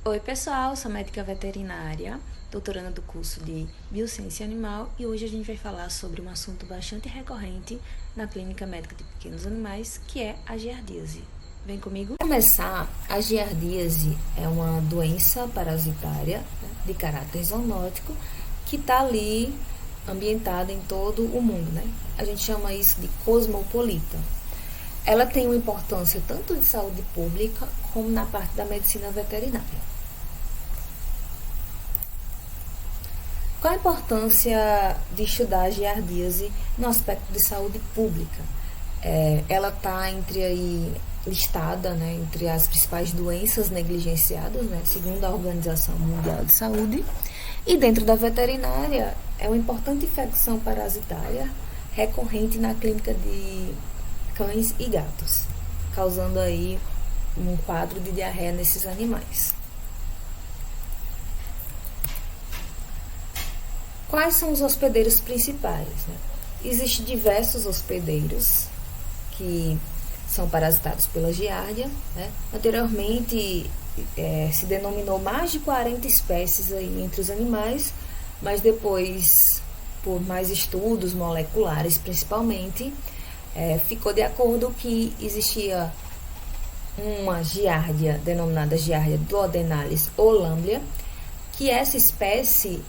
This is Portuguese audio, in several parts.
Oi, pessoal, sou médica veterinária, doutoranda do curso de Biociência Animal e hoje a gente vai falar sobre um assunto bastante recorrente na clínica médica de pequenos animais, que é a giardíase. Vem comigo? Para começar, a giardíase é uma doença parasitária, né, de caráter zoonótico que está ali ambientada em todo o mundo, né? A gente chama isso de cosmopolita. Ela tem uma importância tanto de saúde pública como na parte da medicina veterinária. Qual a importância de estudar a giardíase no aspecto de saúde pública? Ela está listada, né, entre as principais doenças negligenciadas, né, segundo a Organização Mundial de Saúde, e dentro da veterinária é uma importante infecção parasitária recorrente na clínica de cães e gatos, causando aí um quadro de diarreia nesses animais. Quais são os hospedeiros principais, né? Existem diversos hospedeiros que são parasitados pela giardia, né? Anteriormente se denominou mais de 40 espécies aí entre os animais, mas depois, por mais estudos moleculares principalmente, ficou de acordo que existia uma giardia denominada giardia duodenalis ou lamblia, que essa espécie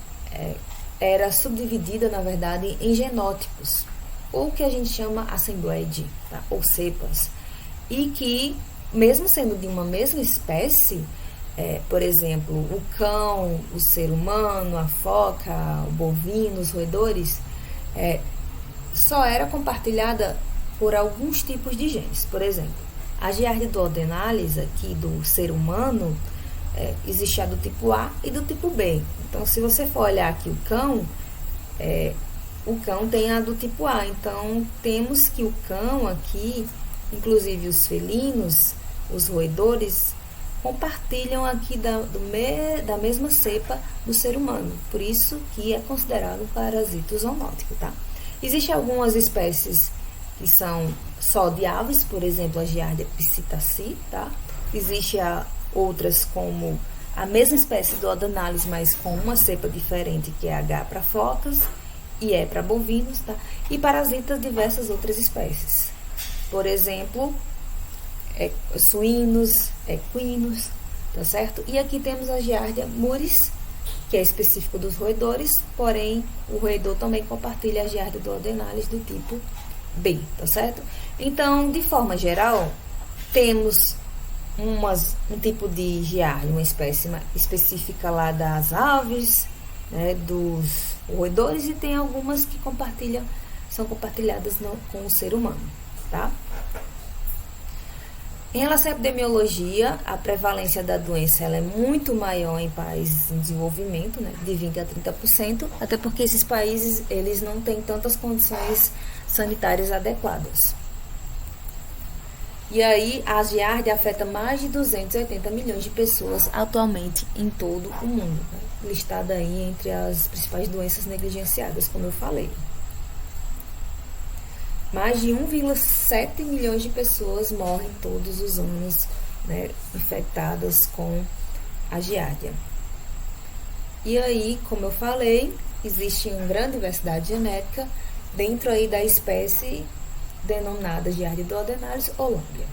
era subdividida, na verdade, em genótipos, ou que a gente chama assembleide, tá? Ou cepas, e que, mesmo sendo de uma mesma espécie, por exemplo, o cão, o ser humano, a foca, o bovino, os roedores, só era compartilhada por alguns tipos de genes. Por exemplo, a giardia duodenalis aqui do ser humano, existe a do tipo A e do tipo B. Então, se você for olhar aqui o cão tem a do tipo A. Então, temos que o cão aqui, inclusive os felinos, os roedores, compartilham aqui da mesma cepa do ser humano. Por isso que é considerado parasita zoonótico, tá? Existem algumas espécies que são só de aves, por exemplo, a giardia psittaci, tá? Existem outras como a mesma espécie do duodenalis, mas com uma cepa diferente, que é H para focas e E para bovinos, tá? E parasita diversas outras espécies. Por exemplo, suínos, equinos, tá certo? E aqui temos a giardia muris, que é específico dos roedores, porém o roedor também compartilha a giardia duodenalis do tipo B, tá certo? Então, de forma geral, temos um tipo de giardia, uma espécie específica lá das aves, né, dos roedores, e tem algumas que são compartilhadas com o ser humano, tá? Em relação à epidemiologia, a prevalência da doença ela é muito maior em países em desenvolvimento, né, de 20% a 30%, até porque esses países eles não têm tantas condições sanitárias adequadas. E aí, a giardia afeta mais de 280 milhões de pessoas atualmente em todo o mundo, né, listada aí entre as principais doenças negligenciadas, como eu falei. Mais de 1,7 milhões de pessoas morrem todos os anos, né, infectadas com a giardia. E aí, como eu falei, existe uma grande diversidade genética dentro aí da espécie denominada giardia duodenalis ou lamblia.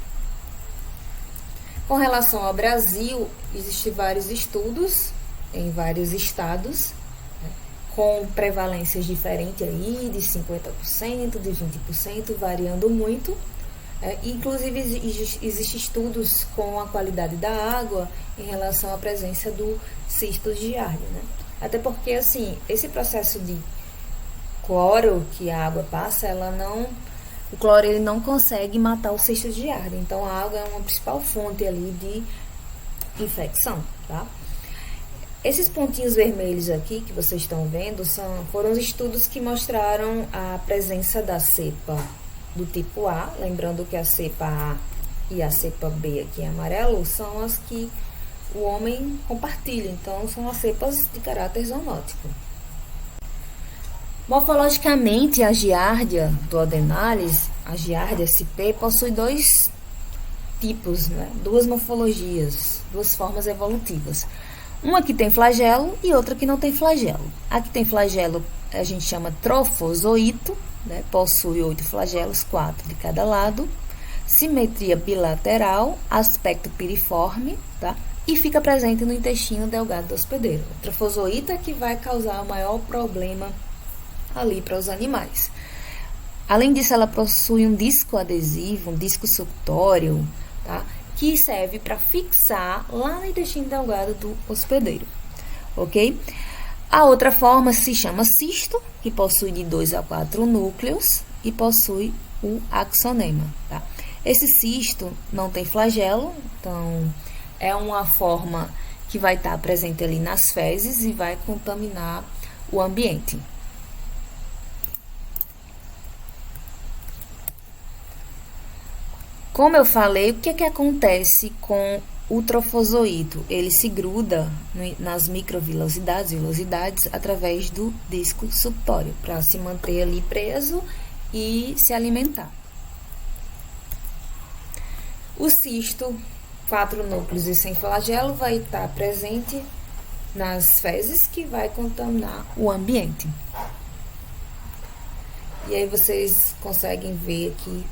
Com relação ao Brasil, existem vários estudos em vários estados, né, com prevalências diferentes aí, de 50%, de 20%, variando muito. Inclusive, existem estudos com a qualidade da água em relação à presença do cisto de giardia, né? Até porque, assim, esse processo de cloro que a água passa, o cloro ele não consegue matar o cisto de giardia. Então, a água é uma principal fonte ali de infecção, tá? Esses pontinhos vermelhos aqui que vocês estão vendo foram os estudos que mostraram a presença da cepa do tipo A, lembrando que a cepa A e a cepa B aqui em amarelo são as que o homem compartilha, então são as cepas de caráter zoonótico. Morfologicamente, a giardia duodenalis, a giardia SP, possui dois tipos, né? Duas morfologias, duas formas evolutivas. Uma que tem flagelo e outra que não tem flagelo. A que tem flagelo a gente chama trofozoito, né? Possui 8 flagelos, 4 de cada lado, simetria bilateral, aspecto piriforme, tá? E fica presente no intestino delgado do hospedeiro. O trofozoito é que vai causar o maior problema ali para os animais. Além disso, ela possui um disco adesivo, um disco suctório, tá? Que serve para fixar lá no intestino delgado do hospedeiro, ok? A outra forma se chama cisto, que possui de 2 a 4 núcleos e possui o axonema, tá? Esse cisto não tem flagelo, então é uma forma que vai estar presente ali nas fezes e vai contaminar o ambiente. Como eu falei, o que é que acontece com o trofozoito? Ele se gruda nas microvilosidades velosidades, através do disco suctório, para se manter ali preso e se alimentar. O cisto, 4 núcleos e sem flagelo, vai estar presente nas fezes, que vai contaminar o ambiente. E aí vocês conseguem ver aqui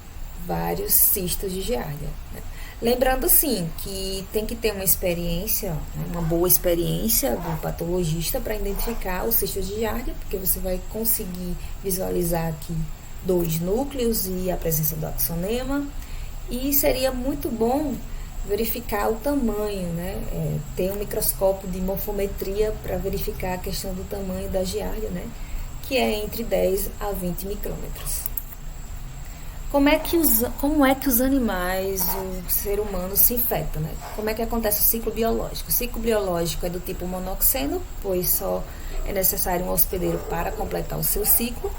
vários cistos de giardia, né? Lembrando, sim, que tem que ter uma experiência, né, uma boa experiência do patologista para identificar os cistos de giardia, porque você vai conseguir visualizar aqui 2 núcleos e a presença do axonema. E seria muito bom verificar o tamanho, né? Ter um microscópio de morfometria para verificar a questão do tamanho da giardia, né? Que é entre 10 a 20 micrômetros. Como é que os animais, o ser humano se infectam, né? Como é que acontece o ciclo biológico? O ciclo biológico é do tipo monoxeno, pois só é necessário um hospedeiro para completar o seu ciclo.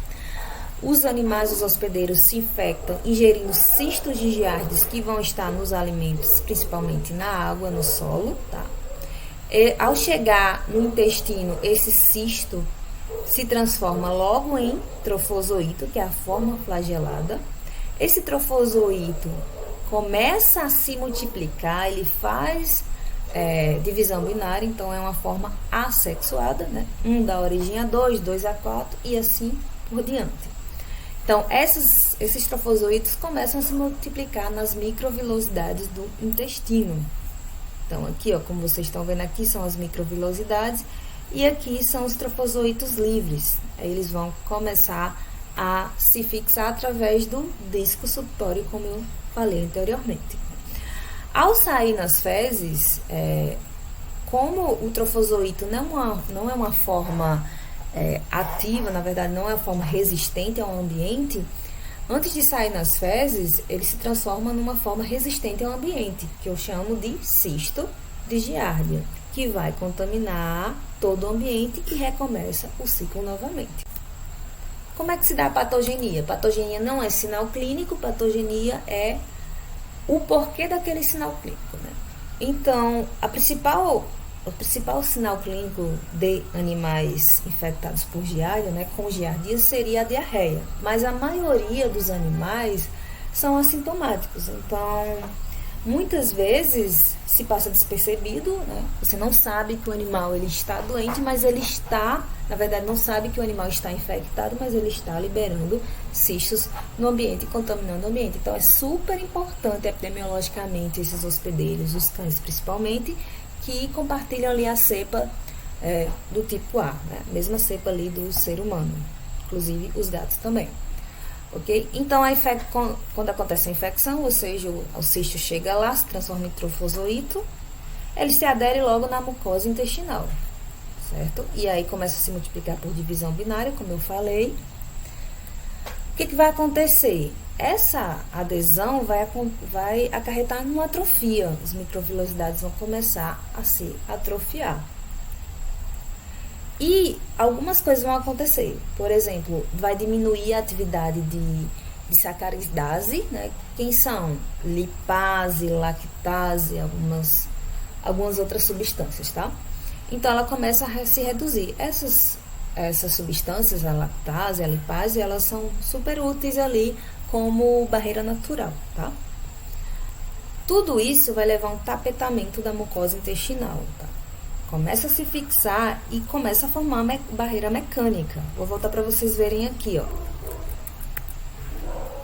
Os animais, os hospedeiros, se infectam ingerindo cistos de giardias que vão estar nos alimentos, principalmente na água, no solo, tá? E, ao chegar no intestino, esse cisto se transforma logo em trofozoito, que é a forma flagelada. Esse trofozoito começa a se multiplicar, ele faz divisão binária, então é uma forma assexuada, né? 1 dá origem a 2, 2 a 4 e assim por diante. Então, esses trofozoitos começam a se multiplicar nas microvilosidades do intestino. Então, aqui, ó, como vocês estão vendo aqui, são as microvilosidades e aqui são os trofozoitos livres. Aí eles vão começar a se fixar através do disco suctório, como eu falei anteriormente. Ao sair nas fezes, como o trofozoito não é uma forma ativa, na verdade não é uma forma resistente ao ambiente, antes de sair nas fezes, ele se transforma numa forma resistente ao ambiente, que eu chamo de cisto de giardia, que vai contaminar todo o ambiente e recomeça o ciclo novamente. Como é que se dá a patogenia? Patogenia não é sinal clínico, patogenia é o porquê daquele sinal clínico, né? Então, o principal sinal clínico de animais infectados por giardia, né, com giardia, seria a diarreia. Mas a maioria dos animais são assintomáticos. Então, muitas vezes se passa despercebido, né? Você não sabe que o animal ele está doente, mas ele está, na verdade, não sabe que o animal está infectado, mas ele está liberando cistos no ambiente, contaminando o ambiente. Então, é super importante epidemiologicamente esses hospedeiros, os cães principalmente, que compartilham ali a cepa do tipo A, né? A mesma cepa ali do ser humano, inclusive os gatos também. Ok? Então, quando acontece a infecção, ou seja, o cisto chega lá, se transforma em trofozoito, ele se adere logo na mucosa intestinal, certo? E aí começa a se multiplicar por divisão binária, como eu falei. O que vai acontecer? Essa adesão vai acarretar em uma atrofia. As microvilosidades vão começar a se atrofiar. E algumas coisas vão acontecer. Por exemplo, vai diminuir a atividade de sacaridase, né? Quem são? Lipase, lactase, algumas outras substâncias, tá? Então, ela começa a se reduzir. Essas substâncias, a lactase, a lipase, elas são super úteis ali como barreira natural, tá? Tudo isso vai levar a um tapetamento da mucosa intestinal, tá? Começa a se fixar e começa a formar barreira mecânica. Vou voltar para vocês verem aqui, ó.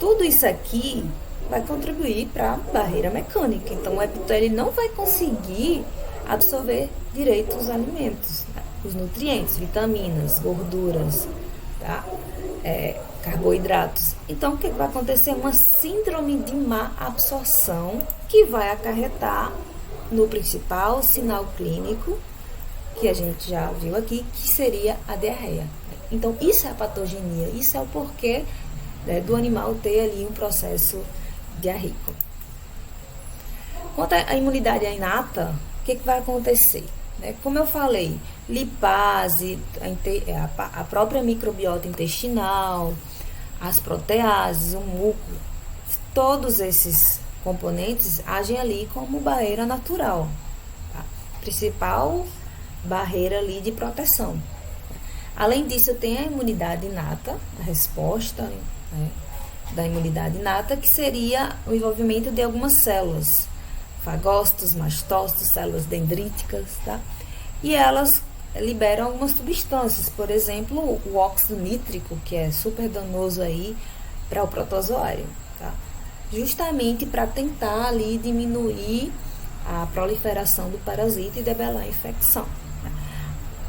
Tudo isso aqui vai contribuir para a barreira mecânica. Então, o epitélio não vai conseguir absorver direito os alimentos, né? Os nutrientes, vitaminas, gorduras, tá? Carboidratos. Então, o que vai acontecer? Uma síndrome de má absorção que vai acarretar no principal sinal clínico, que a gente já viu aqui, que seria a diarreia. Então, isso é a patogenia, isso é o porquê, né, do animal ter ali um processo diarreico. Quanto à imunidade inata, o que vai acontecer? Como eu falei, lipase, a própria microbiota intestinal, as proteases, o muco, todos esses componentes agem ali como barreira natural, tá? Principal barreira ali de proteção. Além disso, tem a imunidade inata, a resposta, né, da imunidade inata, que seria o envolvimento de algumas células, fagócitos, mastócitos, células dendríticas, tá? E elas liberam algumas substâncias, por exemplo, o óxido nítrico, que é super danoso aí para o protozoário, tá? Justamente para tentar ali diminuir a proliferação do parasita e debelar a infecção.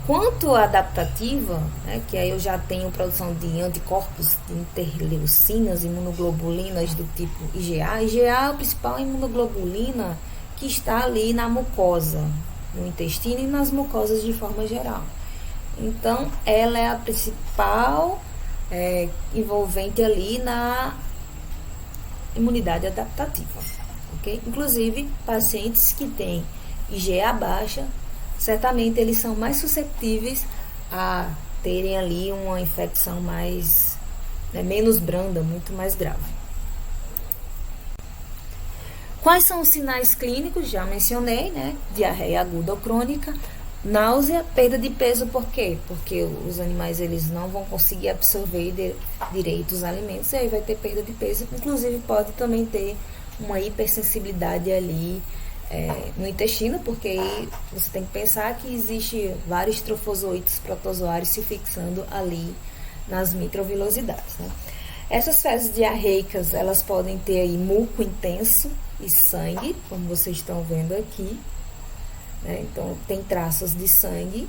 Quanto à adaptativa, né, que aí eu já tenho produção de anticorpos, de interleucinas, imunoglobulinas do tipo IgA. IgA é a principal imunoglobulina que está ali na mucosa, no intestino e nas mucosas de forma geral. Então, ela é a principal envolvente ali na imunidade adaptativa, ok? Inclusive, pacientes que têm IgA baixa, certamente eles são mais suscetíveis a terem ali uma infecção mais, menos branda, muito mais grave. Quais são os sinais clínicos? Já mencionei, né? Diarreia aguda ou crônica, náusea, perda de peso. Por quê? Porque os animais eles não vão conseguir absorver direito os alimentos e aí vai ter perda de peso. Inclusive pode também ter uma hipersensibilidade ali no intestino, porque aí você tem que pensar que existe vários trofozoites protozoários se fixando ali nas microvilosidades, né? Essas fezes diarreicas, elas podem ter aí muco intenso e sangue, como vocês estão vendo aqui, né? Então, tem traços de sangue.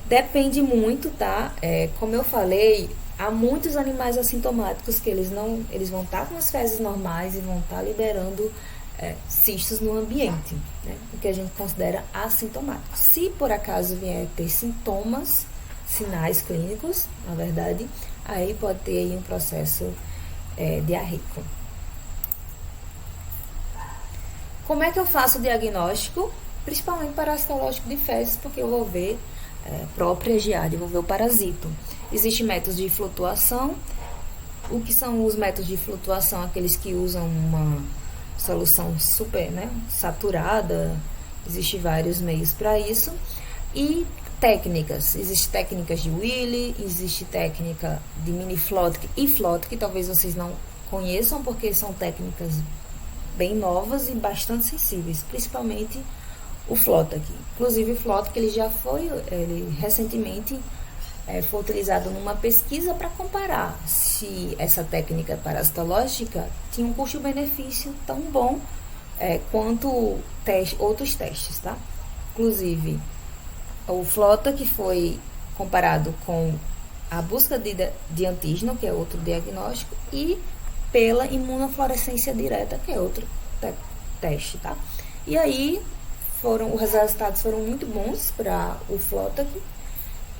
Depende muito, tá? Como eu falei, há muitos animais assintomáticos que eles vão estar com as fezes normais e vão estar liberando cistos no ambiente, né? O que a gente considera assintomático. Se por acaso vier ter sintomas, sinais clínicos, na verdade, aí pode ter aí um processo diarreico. Como é que eu faço o diagnóstico? Principalmente parasitológico de fezes, porque eu vou ver própria giardia, vou ver o parasito. Existem métodos de flutuação. O que são os métodos de flutuação? Aqueles que usam uma solução super, saturada. Existem vários meios para isso. E técnicas. Existem técnicas de Willi, existe técnica de mini Flotic e Flotic, que talvez vocês não conheçam, porque são técnicas bem novas e bastante sensíveis, principalmente o Flotic. Inclusive o Flotic, ele recentemente foi utilizado numa pesquisa para comparar se essa técnica parasitológica tinha um custo-benefício tão bom quanto outros testes, tá? Inclusive, o Flota, que foi comparado com a busca de antígeno, que é outro diagnóstico, e pela imunofluorescência direta, que é outro teste, tá? E aí, os resultados foram muito bons para o Flota,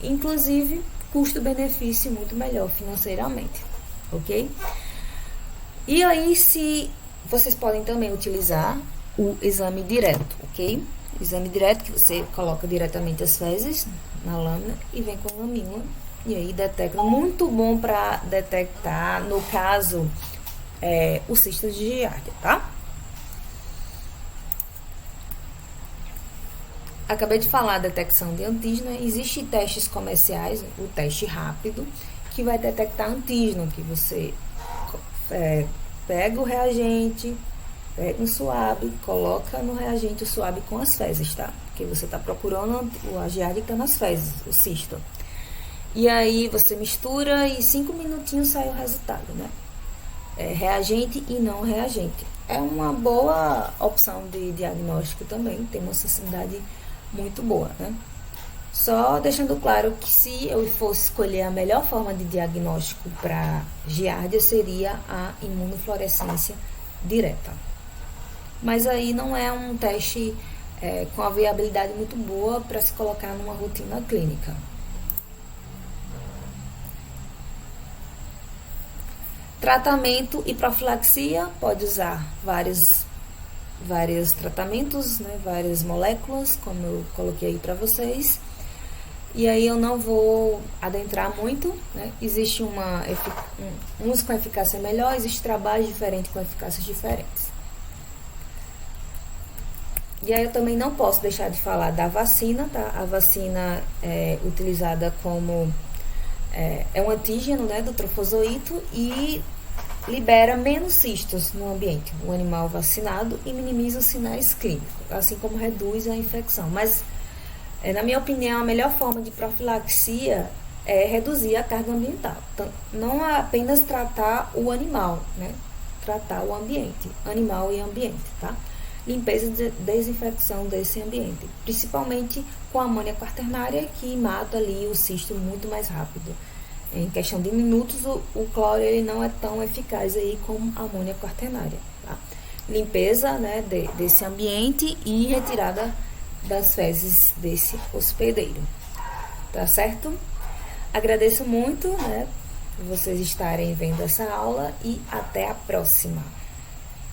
inclusive custo-benefício muito melhor financeiramente, ok? E aí, se vocês podem também utilizar o exame direto, ok? Exame direto, que você coloca diretamente as fezes na lâmina e vem com a lamínula. E aí detecta. Muito bom para detectar, no caso, o cisto de giardia, tá? Acabei de falar da detecção de antígeno. Existem testes comerciais, o teste rápido, que vai detectar antígeno, que você pega o reagente, pega um suave, coloca no reagente o suave com as fezes, tá? Porque você está procurando a giardia que está nas fezes, o cisto. E aí você mistura e 5 minutinhos sai o resultado, né? Reagente e não reagente. É uma boa opção de diagnóstico também, tem uma sensibilidade muito boa, né? Só deixando claro que se eu fosse escolher a melhor forma de diagnóstico para giardia seria a imunofluorescência direta. Mas aí não é um teste com a viabilidade muito boa para se colocar numa rotina clínica. Tratamento e profilaxia, pode usar vários tratamentos, né, várias moléculas, como eu coloquei aí para vocês. E aí eu não vou adentrar muito, né? Existe uns com eficácia melhor, existe trabalhos diferentes com eficácias diferentes. E aí eu também não posso deixar de falar da vacina, tá? A vacina é utilizada como um antígeno, né, do trofozoito e libera menos cistos no ambiente, o animal vacinado, e minimiza os sinais clínicos, assim como reduz a infecção. Mas, na minha opinião, a melhor forma de profilaxia é reduzir a carga ambiental. Então, não apenas tratar o animal, né? Tratar o ambiente, animal e ambiente, tá? Limpeza e desinfecção desse ambiente, principalmente com a amônia quaternária, que mata ali o cisto muito mais rápido. Em questão de minutos, o cloro ele não é tão eficaz aí como a amônia quaternária, tá? Limpeza, né, desse ambiente e retirada das fezes desse hospedeiro, tá certo? Agradeço muito, né, por vocês estarem vendo essa aula e até a próxima.